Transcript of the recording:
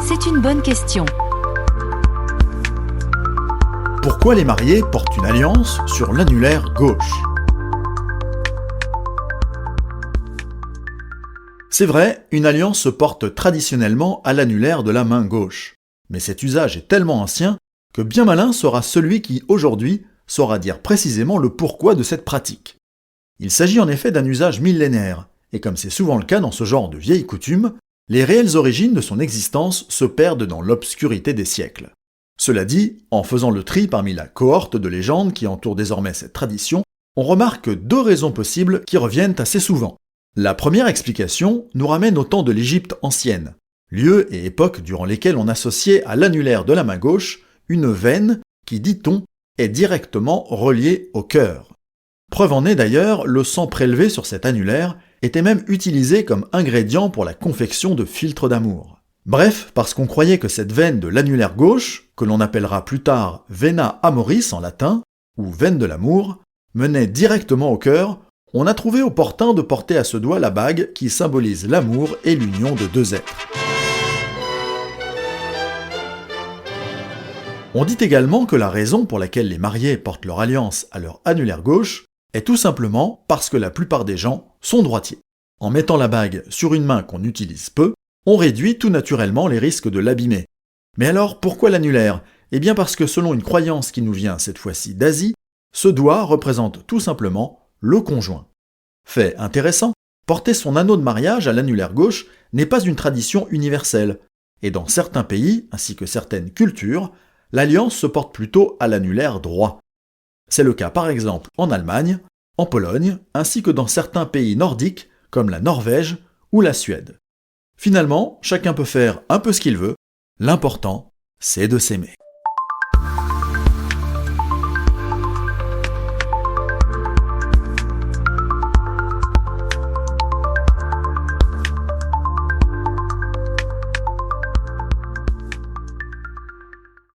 C'est une bonne question. Pourquoi les mariés portent une alliance sur l'annulaire gauche? C'est vrai, une alliance se porte traditionnellement à l'annulaire de la main gauche. Mais cet usage est tellement ancien que bien malin sera celui qui, aujourd'hui, saura dire précisément le pourquoi de cette pratique. Il s'agit en effet d'un usage millénaire, et comme c'est souvent le cas dans ce genre de vieilles coutumes, les réelles origines de son existence se perdent dans l'obscurité des siècles. Cela dit, en faisant le tri parmi la cohorte de légendes qui entoure désormais cette tradition, on remarque deux raisons possibles qui reviennent assez souvent. La première explication nous ramène au temps de l'Égypte ancienne, lieu et époque durant lesquels on associait à l'annulaire de la main gauche une veine qui, dit-on, est directement reliée au cœur. Preuve en est d'ailleurs, le sang prélevé sur cet annulaire était même utilisé comme ingrédient pour la confection de filtres d'amour. Bref, parce qu'on croyait que cette veine de l'annulaire gauche, que l'on appellera plus tard vena amoris en latin, ou veine de l'amour, menait directement au cœur, on a trouvé opportun de porter à ce doigt la bague qui symbolise l'amour et l'union de deux êtres. On dit également que la raison pour laquelle les mariés portent leur alliance à leur annulaire gauche est tout simplement parce que la plupart des gens sont droitiers. En mettant la bague sur une main qu'on utilise peu, on réduit tout naturellement les risques de l'abîmer. Mais alors, pourquoi l'annulaire? Eh bien parce que selon une croyance qui nous vient cette fois-ci d'Asie, ce doigt représente tout simplement le conjoint. Fait intéressant, porter son anneau de mariage à l'annulaire gauche n'est pas une tradition universelle, et dans certains pays, ainsi que certaines cultures, l'alliance se porte plutôt à l'annulaire droit. C'est le cas par exemple en Allemagne, en Pologne, ainsi que dans certains pays nordiques comme la Norvège ou la Suède. Finalement, chacun peut faire un peu ce qu'il veut, l'important, c'est de s'aimer.